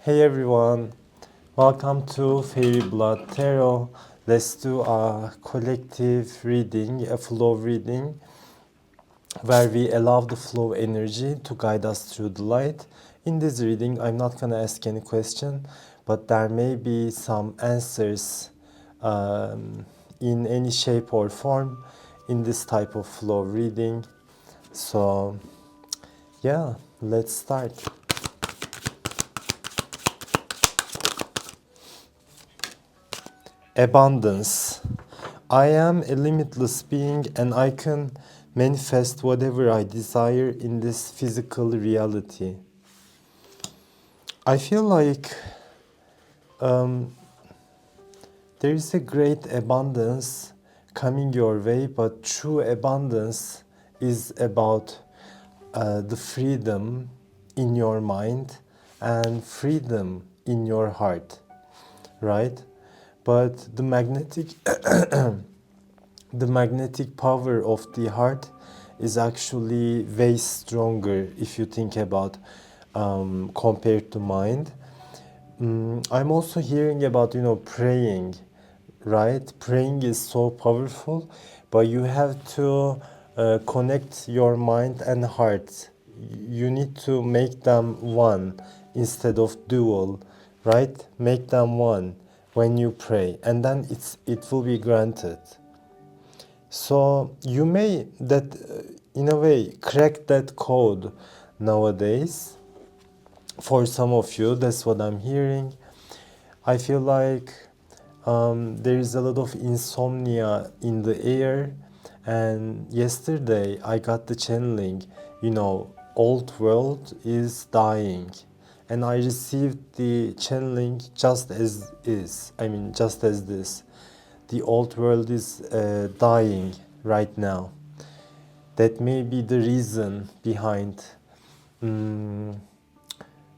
Hey everyone, welcome to Fairy Blood Tarot. Let's do a collective reading, a flow reading, where we allow the flow energy to guide us through the light. In this reading, I'm not gonna ask any question, but there may be some answers in any shape or form in this type of flow reading. So, yeah, let's start. Abundance. I am a limitless being and I can manifest whatever I desire in this physical reality. I feel like there is a great abundance coming your way, but true abundance is about the freedom in your mind and freedom in your heart, right? But the magnetic power of the heart is actually way stronger if you think about compared to mind. I'm also hearing about praying, right? Praying is so powerful, but you have to connect your mind and heart. You need to make them one instead of dual, right? Make them one when you pray, and then it will be granted. So you may that in a way crack that code nowadays. For some of you, that's what I'm hearing. I feel like there is a lot of insomnia in the air, and yesterday I got the channeling, old world is dying, and I received the channeling just as is. I mean, just as this. The old world is dying right now. That may be the reason behind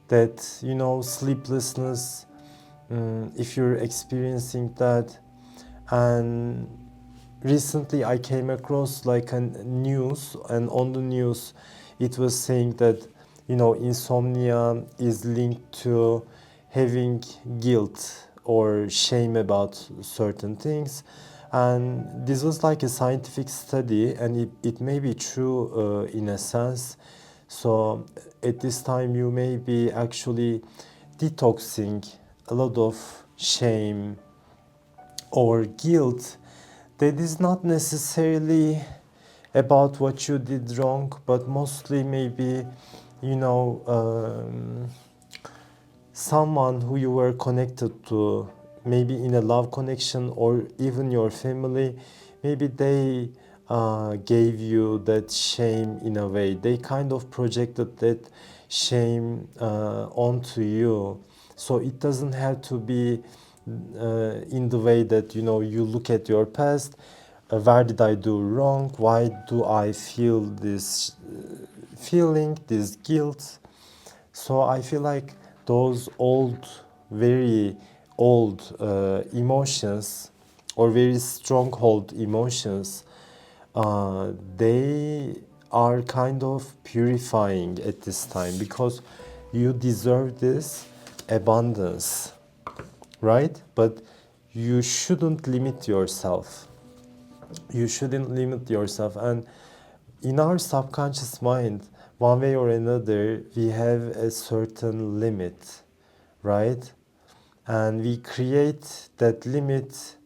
that, sleeplessness, if you're experiencing that. And recently I came across like a news, and on the news it was saying that insomnia is linked to having guilt or shame about certain things. And this was like a scientific study, and it may be true in a sense. So at this time you may be actually detoxing a lot of shame or guilt that is not necessarily about what you did wrong, but mostly maybe, you know, someone who you were connected to, maybe in a love connection or even your family, maybe they gave you that shame in a way. They kind of projected that shame onto you. So it doesn't have to be in the way that you look at your past. Where did I do wrong? Why do I feel this feeling, this guilt? So I feel like those old, very old emotions or very stronghold emotions, they are kind of purifying at this time, because you deserve this abundance, right? But you shouldn't limit yourself. You shouldn't limit yourself. And in our subconscious mind, one way or another, we have a certain limit, right? And we create that limit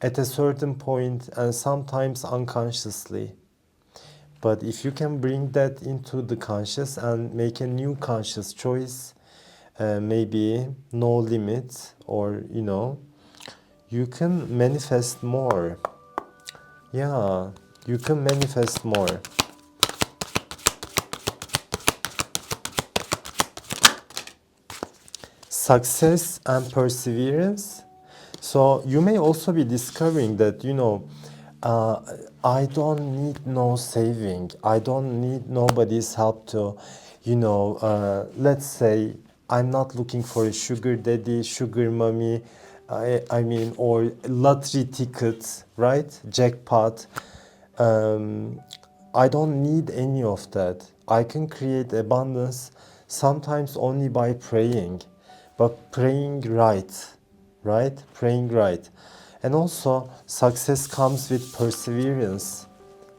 at a certain point, and sometimes unconsciously. But if you can bring that into the conscious and make a new conscious choice, maybe no limit, or you can manifest more. Yeah, you can manifest more. Success and perseverance. So you may also be discovering that I don't need no saving, I don't need nobody's help to let's say I'm not looking for a sugar daddy, sugar mommy, I mean, or lottery tickets, right? Jackpot. I don't need any of that. I can create abundance sometimes only by praying, but praying right? Praying right. And also, success comes with perseverance.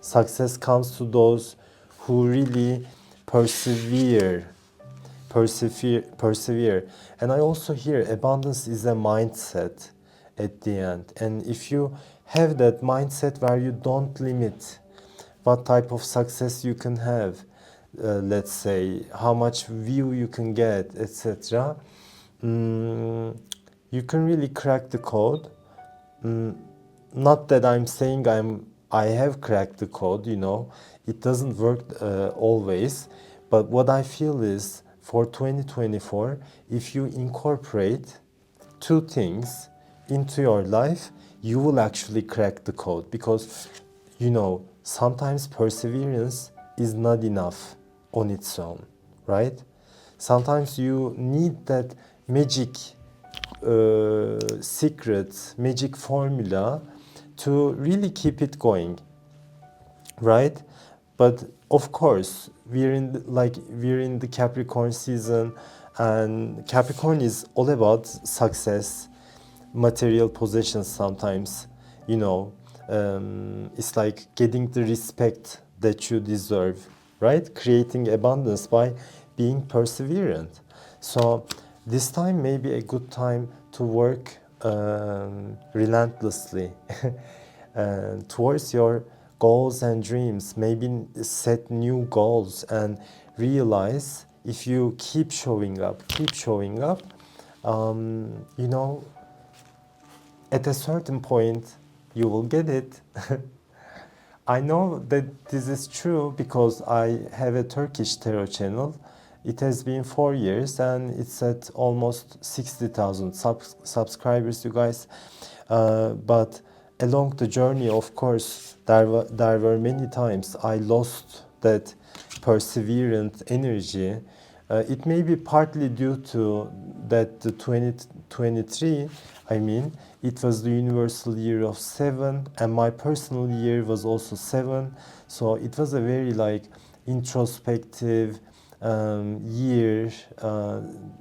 Success comes to those who really persevere. Persevere. And I also hear abundance is a mindset at the end. And if you have that mindset where you don't limit what type of success you can have, let's say how much view you can get, etc., you can really crack the code. Not that I'm saying I have cracked the code, you know, it doesn't work always, but what I feel is for 2024, if you incorporate two things into your life, you will actually crack the code, because you know sometimes perseverance is not enough on its own, right? Sometimes you need that magic secret, magic formula to really keep it going, right? But of course, we're in the Capricorn season, and Capricorn is all about success, material possessions. Sometimes, you know, it's like getting the respect that you deserve, right? Creating abundance by being perseverant. So this time may be a good time to work relentlessly towards your goals and dreams. Maybe set new goals and realize if you keep showing up, you know, at a certain point you will get it. I know that this is true because I have a Turkish tarot channel. It has been 4 years and it's at almost 60,000 subscribers, you guys. But along the journey, of course, there were many times I lost that perseverant energy. It may be partly due to that the 2023, I mean, it was the universal year of 7, and my personal year was also 7. So it was a very like introspective year,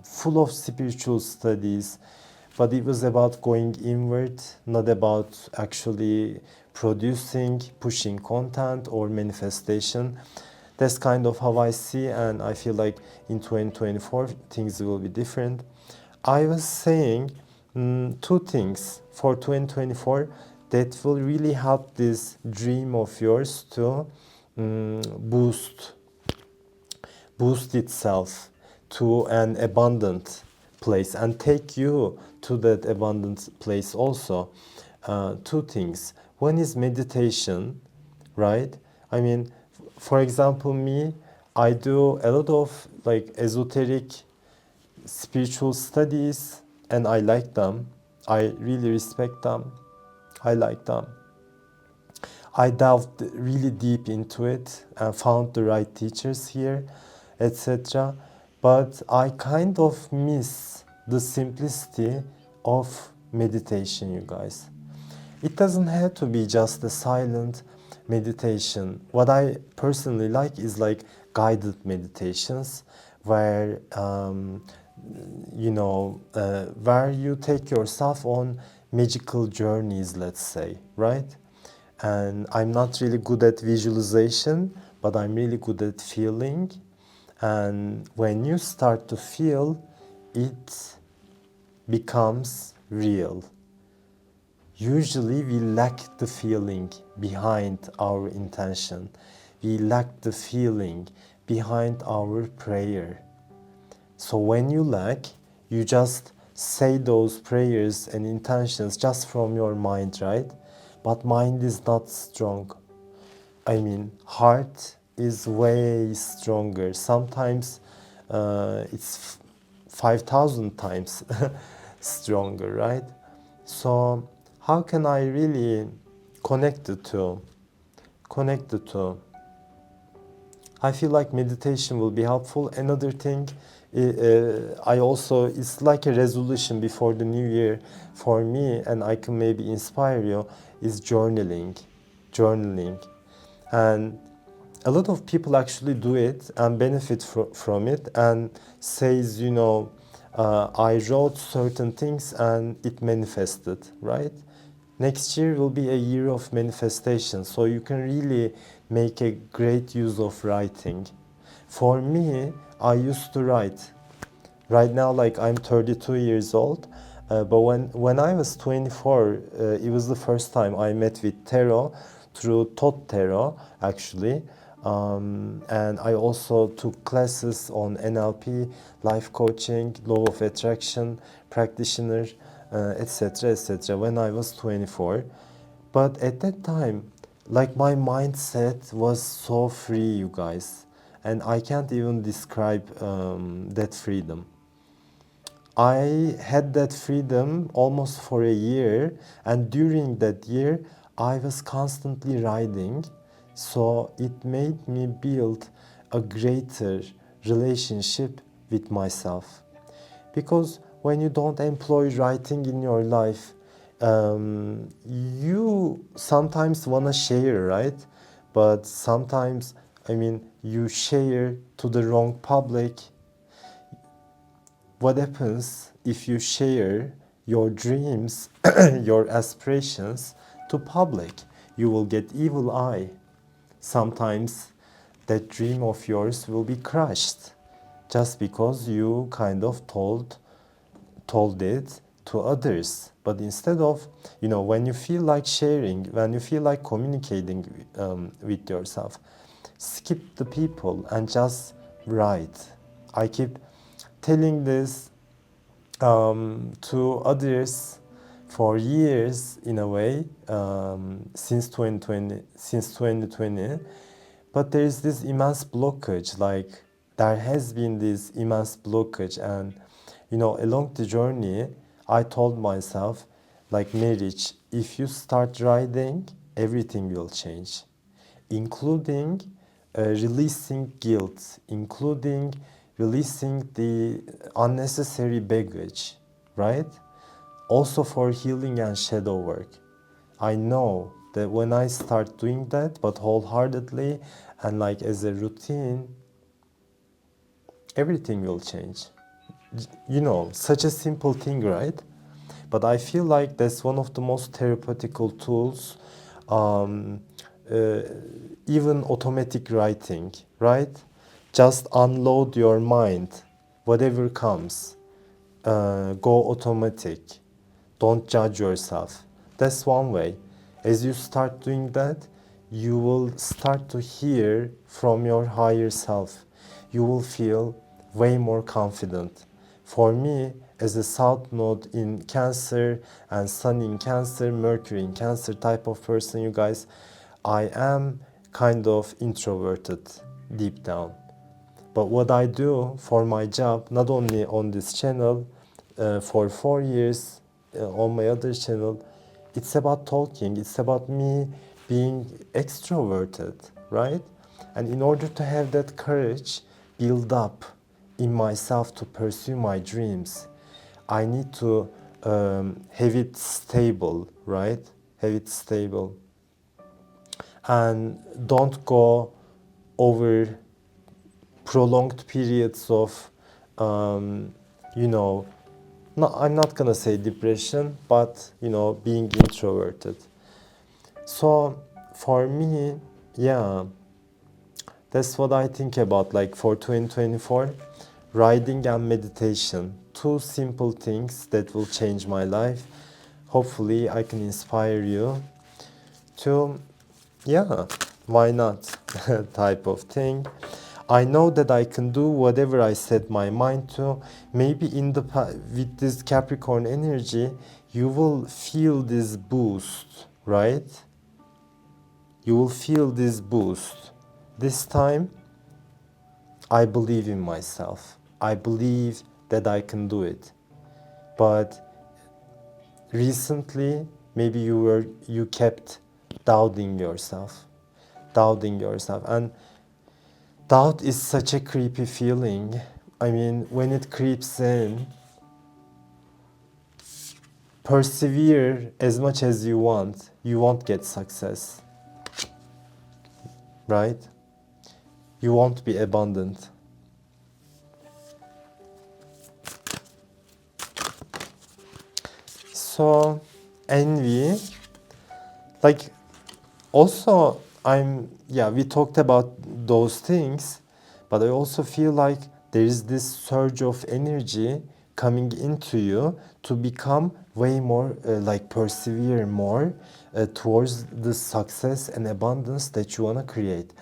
full of spiritual studies. But it was about going inward, not about actually producing, pushing content or manifestation. That's kind of how I see, and I feel like in 2024 things will be different. I was saying two things for 2024 that will really help this dream of yours to boost itself to an abundant place and take you to that abundant place also. Two things. One is meditation, right? I mean, for example, me, I do a lot of like esoteric spiritual studies and I like them. I really respect them. I like them. I delved really deep into it and found the right teachers here, etc. But I kind of miss the simplicity of meditation, you guys. It doesn't have to be just a silent meditation. What I personally like is like guided meditations where where you take yourself on magical journeys, let's say, right? And I'm not really good at visualization, but I'm really good at feeling. And when you start to feel, it becomes real. Usually we lack the feeling behind our intention. We lack the feeling behind our prayer. So when you lack, you just say those prayers and intentions just from your mind, right? But mind is not strong. I mean, heart is way stronger. Sometimes it's 5,000 times stronger, right? So how can I really connect the two? Connect the two. I feel like meditation will be helpful. Another thing, it's like a resolution before the new year for me, and I can maybe inspire you, is journaling. Journaling. And a lot of people actually do it and benefit from it and says, I wrote certain things and it manifested, right? Next year will be a year of manifestation, so you can really make a great use of writing. For me, I used to write. Right now, like I'm 32 years old, but when I was 24, it was the first time I met with tarot through Tot Tarot, actually. And I also took classes on NLP, life coaching, law of attraction, practitioner, etc., etc. when I was 24. But at that time, like my mindset was so free, you guys, and I can't even describe that freedom. I had that freedom almost for a year, and during that year, I was constantly writing, so it made me build a greater relationship with myself. Because when you don't employ writing in your life, you sometimes want to share, right? But sometimes, I mean, you share to the wrong public. What happens if you share your dreams, your aspirations to public? You will get evil eye. Sometimes that dream of yours will be crushed just because you kind of told it to others. But instead of, when you feel like sharing, when you feel like communicating with yourself, skip the people and just write. I keep telling this to others for years in a way, since 2020. But there is this immense blockage, like there has been this immense blockage. And along the journey I told myself, like marriage, if you start riding, everything will change, including releasing guilt, including releasing the unnecessary baggage, right? Also for healing and shadow work. I know that when I start doing that, but wholeheartedly and like as a routine, everything will change. Such a simple thing, right? But I feel like that's one of the most therapeutical tools. Um, uh, Even automatic writing, right? Just unload your mind, whatever comes. Go automatic. Don't judge yourself. That's one way. As you start doing that, you will start to hear from your higher self. You will feel way more confident. For me, as a South Node in Cancer and Sun in Cancer, Mercury in Cancer type of person, you guys, I am kind of introverted deep down. But what I do for my job, not only on this channel, for 4 years on my other channel, it's about talking. It's about me being extroverted, right? And in order to have that courage build up in myself to pursue my dreams, I need to have it stable, right? Have it stable. And don't go over prolonged periods of, you know, no, I'm not gonna say depression, but being introverted. So for me, yeah, that's what I think about. Like for 2024, writing and meditation, two simple things that will change my life. Hopefully, I can inspire you to, yeah, why not, type of thing. I know that I can do whatever I set my mind to. Maybe with this Capricorn energy, you will feel this boost, right? You will feel this boost. This time, I believe in myself. I believe that I can do it. But recently, maybe you kept doubting yourself, and doubt is such a creepy feeling. I mean, when it creeps in, persevere as much as you want, you won't get success, right? You won't be abundant. also envy. Like, also, we talked about those things, but I also feel like there is this surge of energy coming into you to become way more, like persevere more towards the success and abundance that you want to create.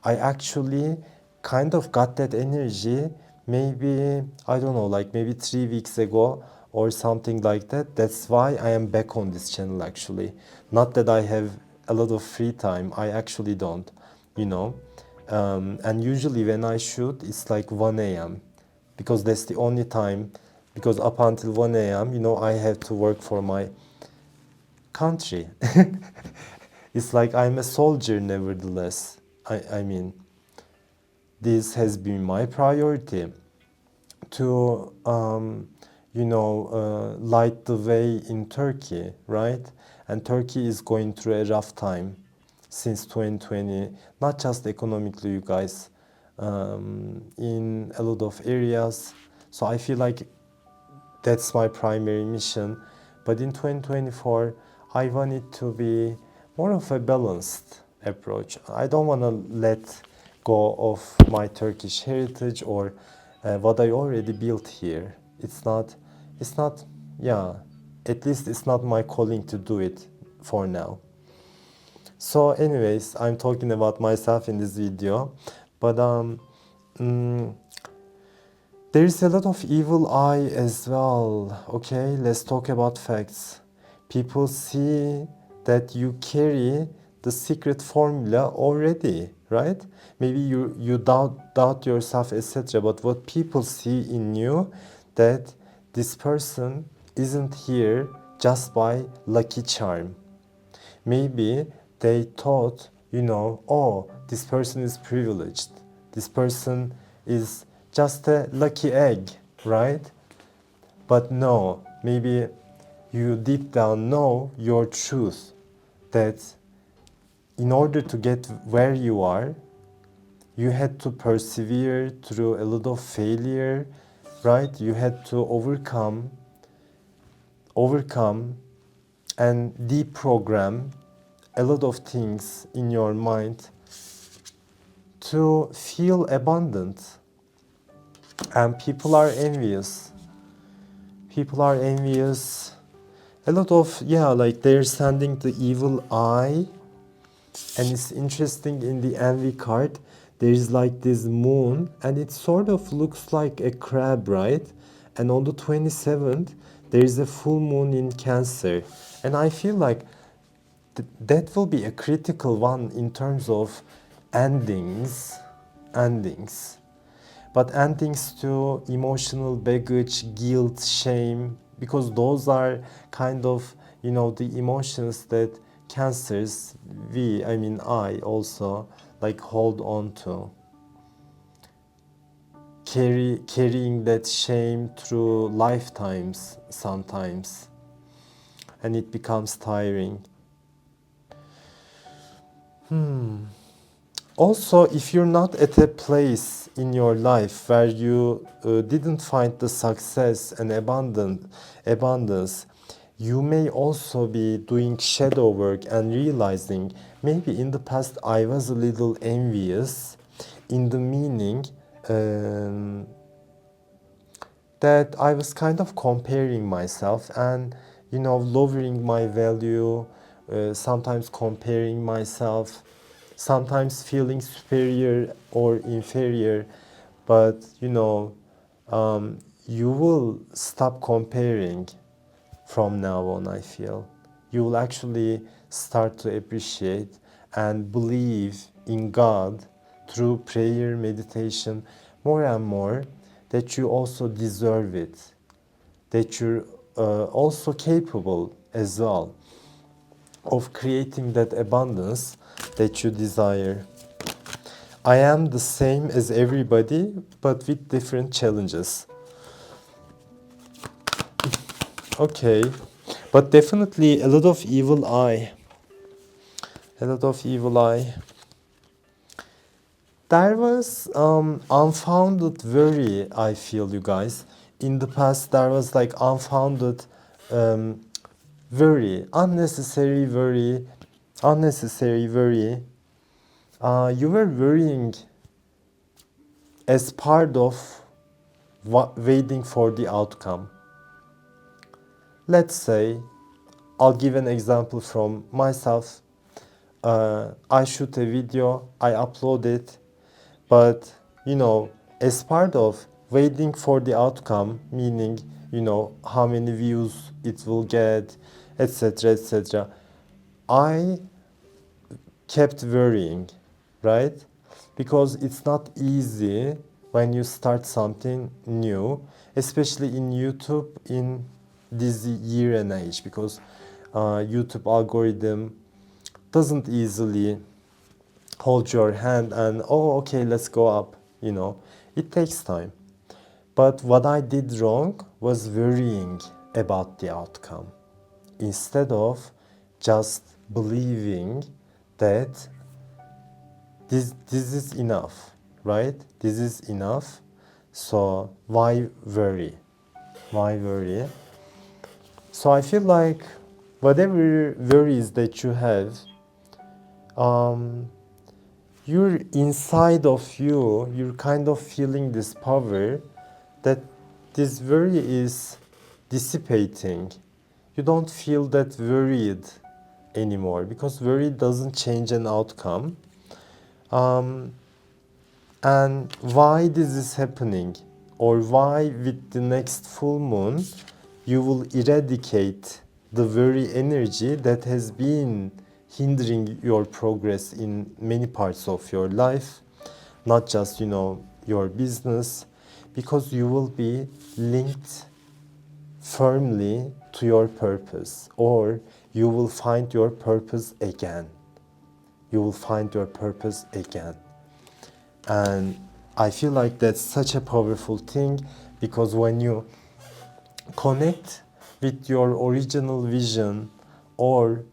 I actually kind of got that energy maybe, I don't know, like maybe 3 weeks ago or something like that. That's why I am back on this channel actually. Not that I have a lot of free time, I actually don't, you know. And usually when I shoot, it's like 1 a.m. because that's the only time, because up until 1 a.m., you know, I have to work for my country. It's like I'm a soldier nevertheless. I mean, this has been my priority to, light the way in Turkey, right? And Turkey is going through a rough time since 2020, not just economically, you guys, in a lot of areas. So I feel like that's my primary mission. But in 2024, I want it to be more of a balanced approach. I don't want to let go of my Turkish heritage or what I already built here. It's not, yeah, at least it's not my calling to do it for now. So anyways, I'm talking about myself in this video, but mm, there is a lot of evil eye as well. Okay, let's talk about facts. People see that you carry the secret formula already, right? Maybe you doubt yourself, etc. But what people see in you, that this person isn't here just by lucky charm. Maybe they thought, oh, this person is privileged. This person is just a lucky egg, right? But no, maybe you deep down know your truth, that in order to get where you are, you had to persevere through a lot of failure, right? You had to overcome and deprogram a lot of things in your mind to feel abundant. And people are envious. People are envious. A lot of, like they're sending the evil eye. And it's interesting, in the envy card, there is like this moon, and it sort of looks like a crab, right? And on the 27th, there is a full moon in Cancer. And I feel like that will be a critical one in terms of endings. But endings to emotional baggage, guilt, shame, because those are kind of, the emotions that cancers, I also like hold on to. Carrying that shame through lifetimes sometimes. And it becomes tiring. Also, if you're not at a place in your life where you didn't find the success and abundance, you may also be doing shadow work and realizing, maybe in the past I was a little envious, in the meaning that I was kind of comparing myself and, lowering my value, sometimes comparing myself, sometimes feeling superior or inferior. But you will stop comparing from now on. I feel you will actually start to appreciate and believe in God through prayer, meditation, more and more, that you also deserve it, that you're also capable as well of creating that abundance that you desire. I am the same as everybody, but with different challenges. Okay, but definitely a lot of evil eye. A lot of evil eye. There was unfounded worry, I feel, you guys. In the past, there was like unfounded Worry, unnecessary worry, unnecessary worry. You were worrying as part of waiting for the outcome. Let's say, I'll give an example from myself. I shoot a video, I upload it, but as part of waiting for the outcome, meaning how many views it will get, etc., etc., I kept worrying, right? Because it's not easy when you start something new, especially in YouTube in this year and age, because YouTube algorithm doesn't easily hold your hand and, oh, okay, let's go up. It takes time. But what I did wrong was worrying about the outcome instead of just believing that this is enough, right? This is enough. So why worry? Why worry? So I feel like whatever worries that you have, you're inside of you're kind of feeling this power that this worry is dissipating. You don't feel that worried anymore because worry doesn't change an outcome. And why this is happening, or why with the next full moon you will eradicate the very energy that has been hindering your progress in many parts of your life, not just your business, because you will be linked firmly to your purpose, or you will find your purpose again. You will find your purpose again. And I feel like that's such a powerful thing, because when you connect with your original vision or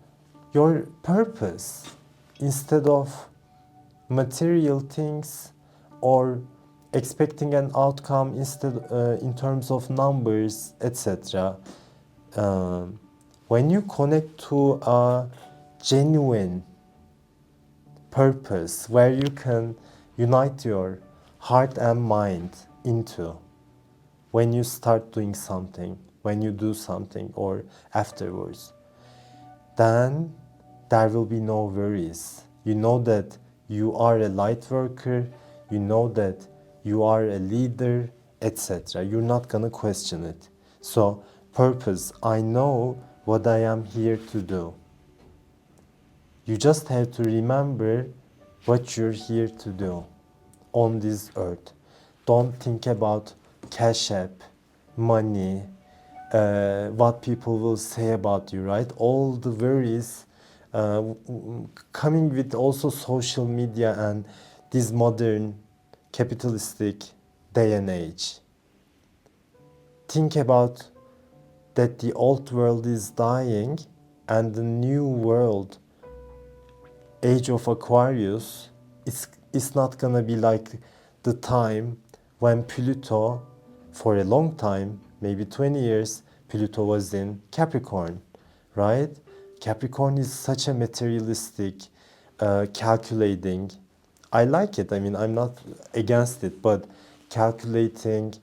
your purpose instead of material things, or expecting an outcome instead in terms of numbers, etc. When you connect to a genuine purpose where you can unite your heart and mind into, when you start doing something, when you do something, or afterwards, then there will be no worries. You know that you are a light worker, you know that you are a leader, etc. You're not gonna question it. So, purpose, I know what I am here to do. You just have to remember what you're here to do on this earth. Don't think about cash app, money, what people will say about you, right? All the worries coming with also social media and this modern capitalistic day and age. Think about that the old world is dying and the new world, age of Aquarius, it's not gonna be like the time when Pluto, for a long time, maybe 20 years, Pluto was in Capricorn, right? Capricorn is such a materialistic, calculating. I like it. I mean, I'm not against it, but calculating,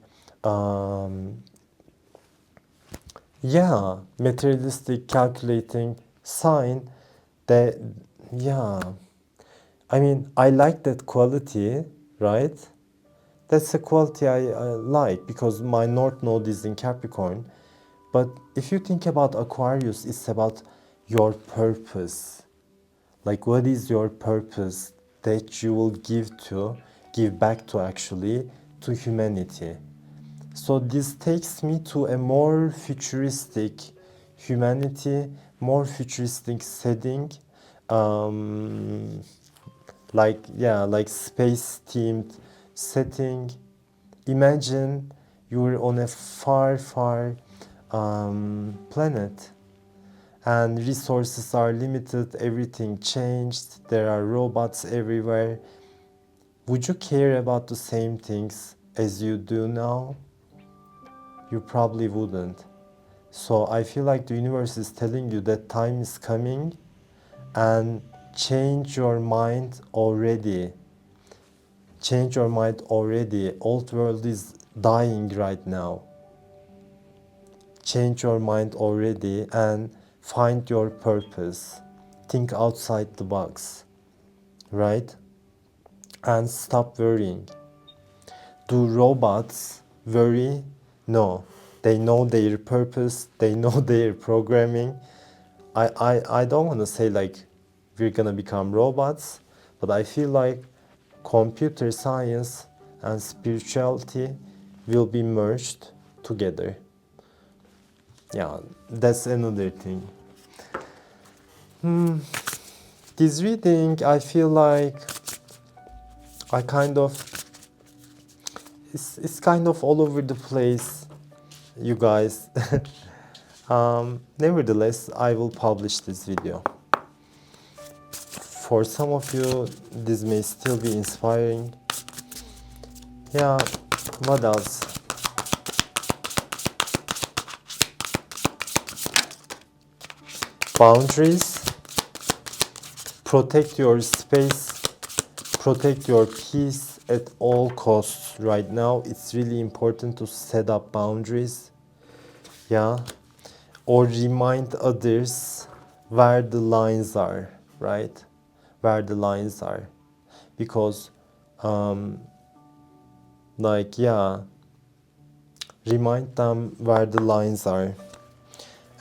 materialistic, calculating sign that, yeah. I mean, I like that quality, right? That's a quality I like, because my North Node is in Capricorn. But if you think about Aquarius, it's about your purpose. Like, what is your purpose that you will give back to actually, to humanity? So this takes me to a more futuristic humanity, more futuristic setting, like space themed setting. Imagine you're on a far planet, and resources are limited, everything changed, there are robots everywhere. Would you care about the same things as you do now? You probably wouldn't. So I feel like the universe is telling you that time is coming and change your mind already. Change your mind already. Old world is dying right now. Change your mind already and find your purpose. Think outside the box, right? And stop worrying. Do robots worry? No. They know their purpose, they know their programming. I don't want to say like we're gonna become robots, but I feel like computer science and spirituality will be merged together. Yeah, that's another thing. This reading, I feel like I kind of, it's kind of all over the place, you guys. Nevertheless, I will publish this video. For some of you, this may still be inspiring. Yeah, what else? Boundaries. Protect your space. Protect your peace at all costs. Right now, it's really important to set up boundaries. Yeah. Or remind others where the lines are, right? Where the lines are. Because, remind them where the lines are.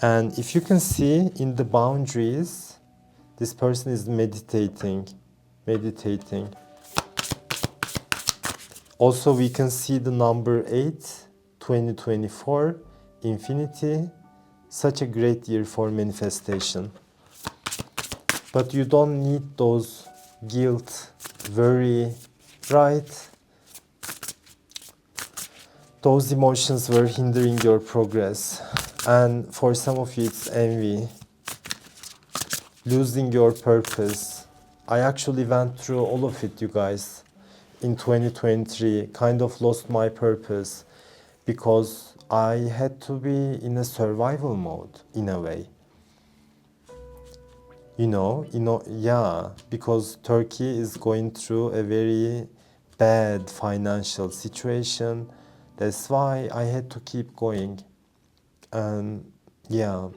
And if you can see in the boundaries, this person is meditating. Also, we can see the number 8, 2024, infinity. Such a great year for manifestation. But you don't need those guilt, worry, right? Those emotions were hindering your progress. And for some of you, it's envy, losing your purpose. I actually went through all of it, you guys, in 2023. Kind of lost my purpose because I had to be in a survival mode in a way. Because Turkey is going through a very bad financial situation. That's why I had to keep going. And yeah.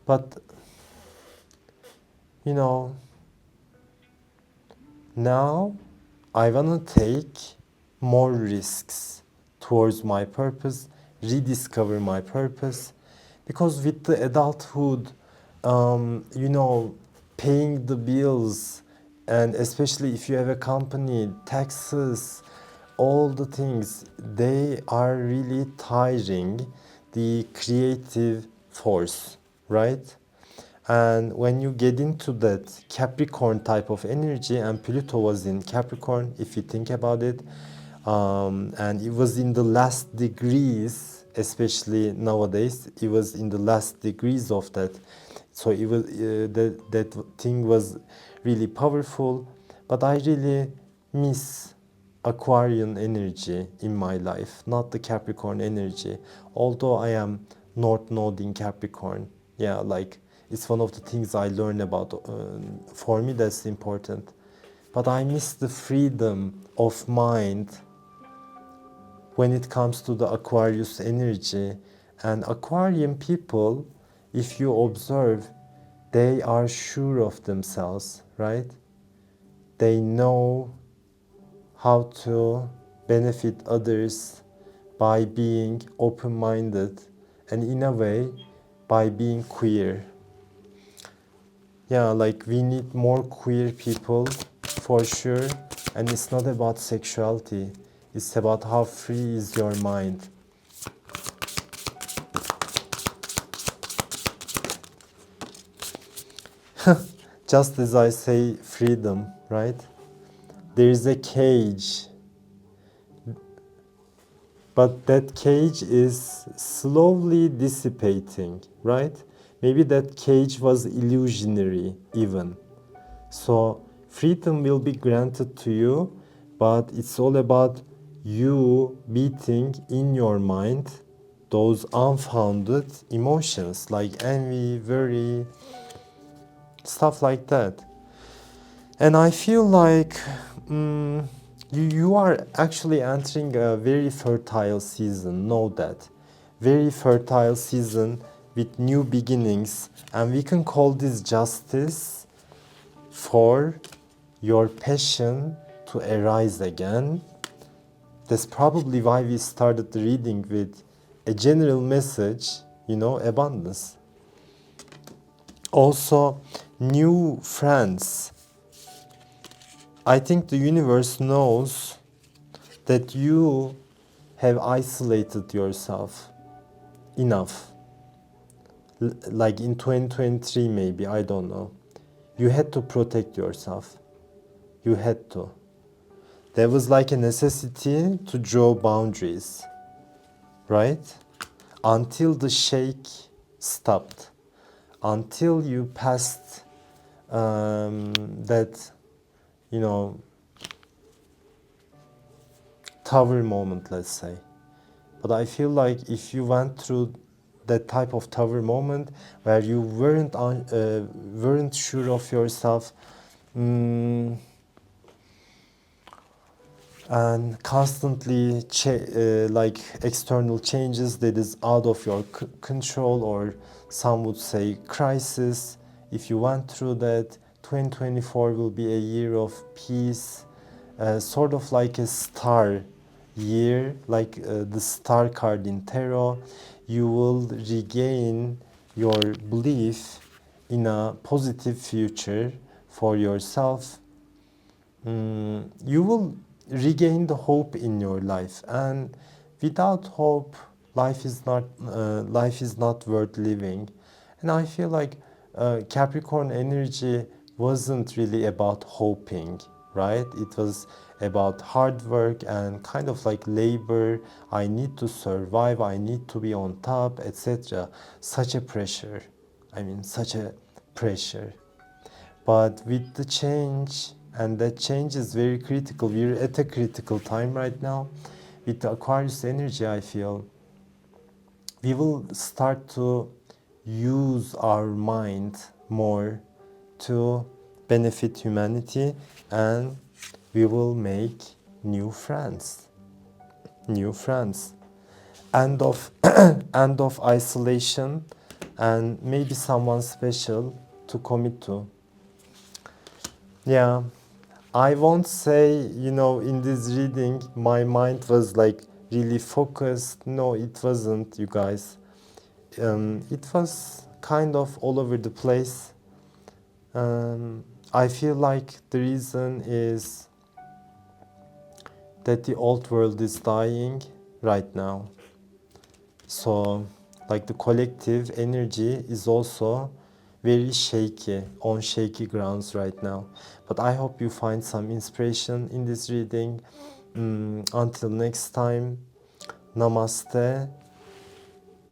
But, now I want to take more risks towards my purpose, rediscover my purpose. Because with the adulthood, paying the bills, and especially if you have a company, taxes, all the things, they are really tiring the creative force, right? And when you get into that Capricorn type of energy, and Pluto was in Capricorn, if you think about it, and it was in the last degrees, especially nowadays, it was in the last degrees of that. So it was that thing was really powerful, but I really miss Aquarian energy in my life, not the Capricorn energy. Although I am North Node in Capricorn, yeah, like it's one of the things I learned about. For me, that's important. But I miss the freedom of mind when it comes to the Aquarius energy. And Aquarian people, if you observe, they are sure of themselves, right? They know how to benefit others by being open-minded, and in a way, by being queer. Yeah, like we need more queer people for sure. And it's not about sexuality. It's about how free is your mind. Just as I say freedom, right? There is a cage. But that cage is slowly dissipating, right? Maybe that cage was illusionary even. So freedom will be granted to you, but it's all about you beating in your mind those unfounded emotions like envy, worry, stuff like that. And I feel like you are actually entering a very fertile season, know that. Very fertile season with new beginnings, and we can call this justice for your passion to arise again. That's probably why we started the reading with a general message, abundance. Also, new friends. I think the universe knows that you have isolated yourself enough. Like in 2023 maybe, I don't know. You had to protect yourself. You had to. There was like a necessity to draw boundaries, right? Until the shake stopped. Until you passed that, tower moment, let's say. But I feel like if you went through that type of tower moment where you weren't sure of yourself, and constantly like external changes that is out of your control, or some would say crisis, if you went through that, 2024 will be a year of peace, sort of like a star year, like the star card in tarot. You will regain your belief in a positive future for yourself. You will regain the hope in your life, and without hope, life is not worth living. And I feel like Capricorn energy wasn't really about hoping, right? It was about hard work and kind of like labor. I need to survive, I need to be on top, etc. Such a pressure. Such a pressure. But with the change, and that change is very critical, we're at a critical time right now. With the Aquarius energy, I feel we will start to use our mind more to benefit humanity, and we will make new friends. New friends. End of end of isolation, and maybe someone special to commit to. Yeah, I won't say, in this reading, my mind was like really focused. No, it wasn't, you guys. It was kind of all over the place. I feel like the reason is that the old world is dying right now. So, like the collective energy is also very shaky, on shaky grounds right now. But I hope you find some inspiration in this reading. Until next time, namaste